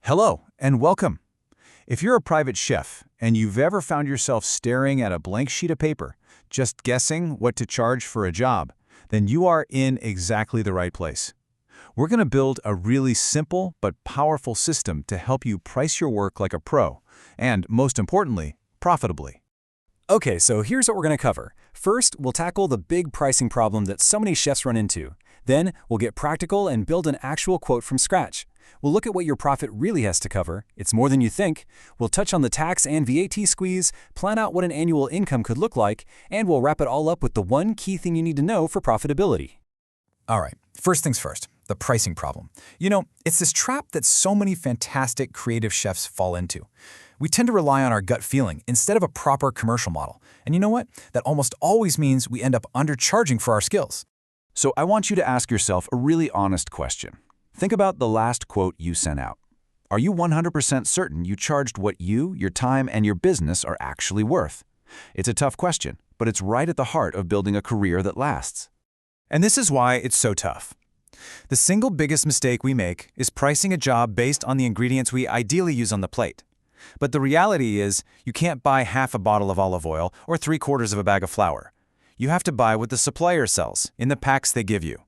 Hello, and welcome. If you're a private chef and you've ever found yourself staring at a blank sheet of paper, just guessing what to charge for a job, then you are in exactly the right place. We're going to build a really simple but powerful system to help you price your work like a pro, and most importantly, profitably. Okay, so here's what we're going to cover. First, we'll tackle the big pricing problem that so many chefs run into. Then, we'll get practical and build an actual quote from scratch. We'll look at what your profit really has to cover. It's more than you think. We'll touch on the tax and VAT squeeze, plan out what an annual income could look like, and we'll wrap it all up with the one key thing you need to know for profitability. All right, first things first, the pricing problem. You know, it's this trap that so many fantastic creative chefs fall into. We tend to rely on our gut feeling instead of a proper commercial model. And you know what? That almost always means we end up undercharging for our skills. So I want you to ask yourself a really honest question. Think about the last quote you sent out. Are you 100% certain you charged what you, your time, and your business are actually worth? It's a tough question, but it's right at the heart of building a career that lasts. And this is why it's so tough. The single biggest mistake we make is pricing a job based on the ingredients we ideally use on the plate. But the reality is, you can't buy half a bottle of olive oil or 3/4 of a bag of flour. You have to buy what the supplier sells in the packs they give you.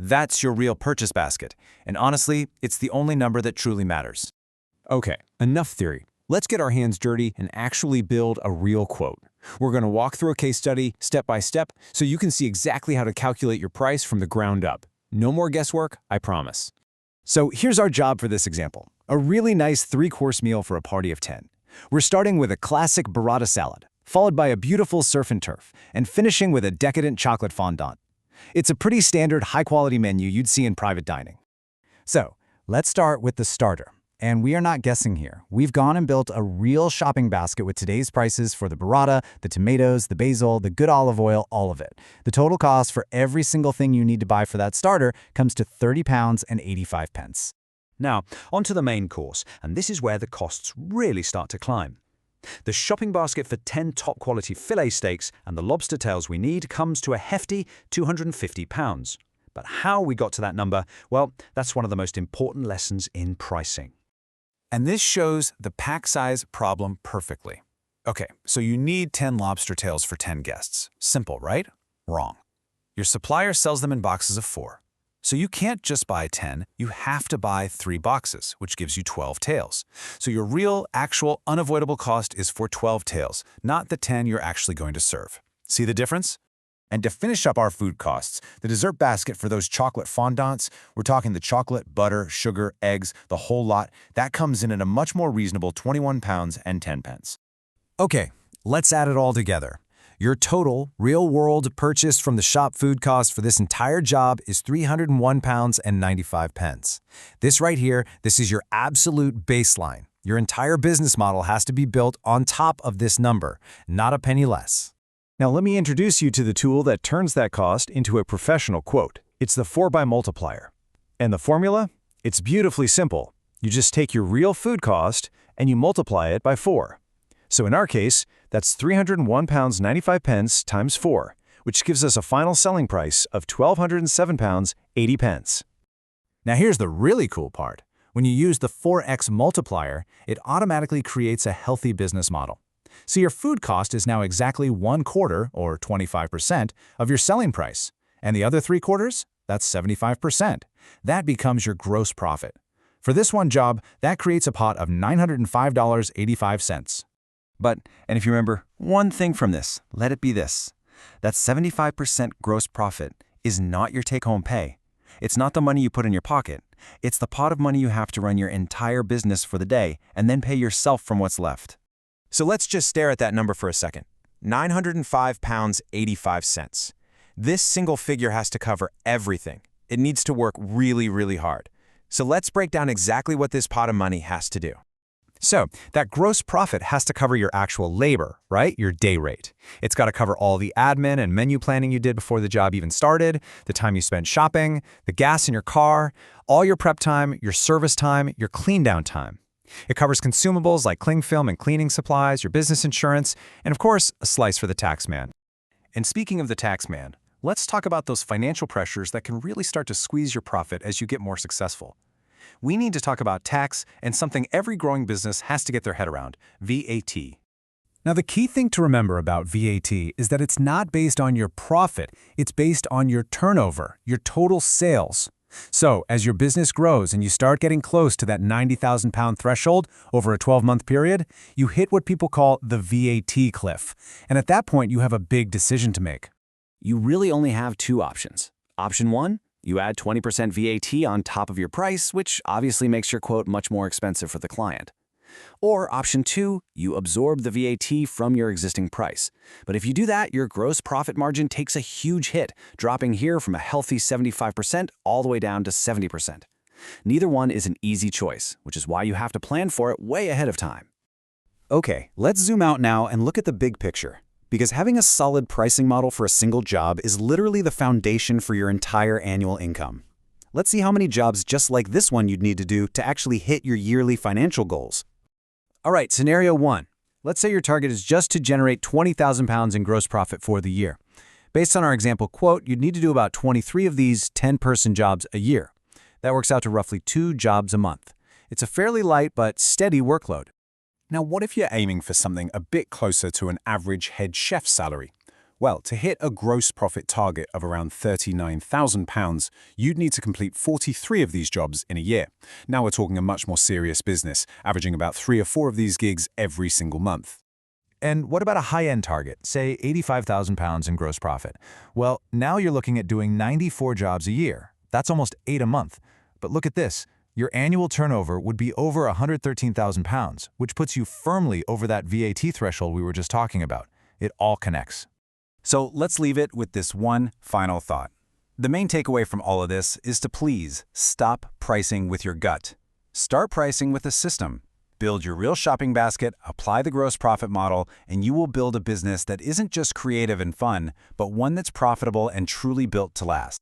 That's your real purchase basket, and honestly, it's the only number that truly matters. Okay, enough theory. Let's get our hands dirty and actually build a real quote. We're going to walk through a case study step by step so you can see exactly how to calculate your price from the ground up. No more guesswork, I promise. So here's our job for this example. A really nice 3-course meal for a party of 10. We're starting with a classic burrata salad, followed by a beautiful surf and turf, and finishing with a decadent chocolate fondant. It's a pretty standard high-quality menu you'd see in private dining. So, let's start with the starter. And we are not guessing here. We've gone and built a real shopping basket with today's prices for the burrata, the tomatoes, the basil, the good olive oil, all of it. The total cost for every single thing you need to buy for that starter comes to £30 and 85 pence. Now, onto the main course, and this is where the costs really start to climb. The shopping basket for 10 top-quality fillet steaks and the lobster tails we need comes to a hefty £250. But how we got to that number, well, that's one of the most important lessons in pricing. And this shows the pack size problem perfectly. Okay, so you need 10 lobster tails for 10 guests. Simple, right? Wrong. Your supplier sells them in boxes of 4. So you can't just buy 10, you have to buy 3 boxes, which gives you 12 tails. So your real, actual, unavoidable cost is for 12 tails, not the 10 you're actually going to serve. See the difference? And to finish up our food costs, the dessert basket for those chocolate fondants, we're talking the chocolate, butter, sugar, eggs, the whole lot, that comes in at a much more reasonable £21 and 10 pence. Okay, let's add it all together. Your total, real-world purchase from the shop food cost for this entire job is £301 and 95 pence. This right here, this is your absolute baseline. Your entire business model has to be built on top of this number, not a penny less. Now let me introduce you to the tool that turns that cost into a professional quote. It's the 4x multiplier. And the formula? It's beautifully simple. You just take your real food cost and you multiply it by 4. So in our case, that's £301 95 pence times 4, which gives us a final selling price of £1,207 80 pence. Now here's the really cool part. When you use the 4x multiplier, it automatically creates a healthy business model. So your food cost is now exactly 1/4, or 25%, of your selling price. And the other 3/4? That's 75%. That becomes your gross profit. For this one job, that creates a pot of $905.85. But, and if you remember one thing from this, let it be this. That 75% gross profit is not your take-home pay. It's not the money you put in your pocket. It's the pot of money you have to run your entire business for the day and then pay yourself from what's left. So let's just stare at that number for a second. £905 85 cents. This single figure has to cover everything. It needs to work really, really hard. So let's break down exactly what this pot of money has to do. So, that gross profit has to cover your actual labor, right? Your day rate. It's got to cover all the admin and menu planning you did before the job even started, the time you spent shopping, the gas in your car, all your prep time, your service time, your clean down time. It covers consumables like cling film and cleaning supplies, your business insurance, and of course, a slice for the tax man. And speaking of the tax man, let's talk about those financial pressures that can really start to squeeze your profit as you get more successful. we need to talk about tax and something every growing business has to get their head around, VAT. Now, the key thing to remember about VAT is that it's not based on your profit, it's based on your turnover, your total sales. So, as your business grows and you start getting close to that 90,000 pound threshold over a 12-month period, you hit what people call the VAT cliff. And at that point, you have a big decision to make. You really only have two options. Option 1, you add 20% VAT on top of your price, which obviously makes your quote much more expensive for the client. Or option 2, you absorb the VAT from your existing price. But if you do that, your gross profit margin takes a huge hit, dropping here from a healthy 75% all the way down to 70%. Neither one is an easy choice, which is why you have to plan for it way ahead of time. Okay, let's zoom out now and look at the big picture. Because having a solid pricing model for a single job is literally the foundation for your entire annual income. Let's see how many jobs just like this one you'd need to do to actually hit your yearly financial goals. All right, scenario 1. Let's say your target is just to generate 20,000 pounds in gross profit for the year. Based on our example quote, you'd need to do about 23 of these 10-person jobs a year. That works out to roughly 2 jobs a month. It's a fairly light but steady workload. Now, what if you're aiming for something a bit closer to an average head chef salary? Well, to hit a gross profit target of around £39,000, you'd need to complete 43 of these jobs in a year. Now we're talking a much more serious business, averaging about 3 or 4 of these gigs every single month. And what about a high-end target, say 85,000 pounds in gross profit? Well, now you're looking at doing 94 jobs a year. That's almost 8 a month. But look at this. Your annual turnover would be over 113,000 pounds, which puts you firmly over that VAT threshold we were just talking about. It all connects. So let's leave it with this one final thought. The main takeaway from all of this is to please stop pricing with your gut. Start pricing with a system. Build your real shopping basket, apply the gross profit model, and you will build a business that isn't just creative and fun, but one that's profitable and truly built to last.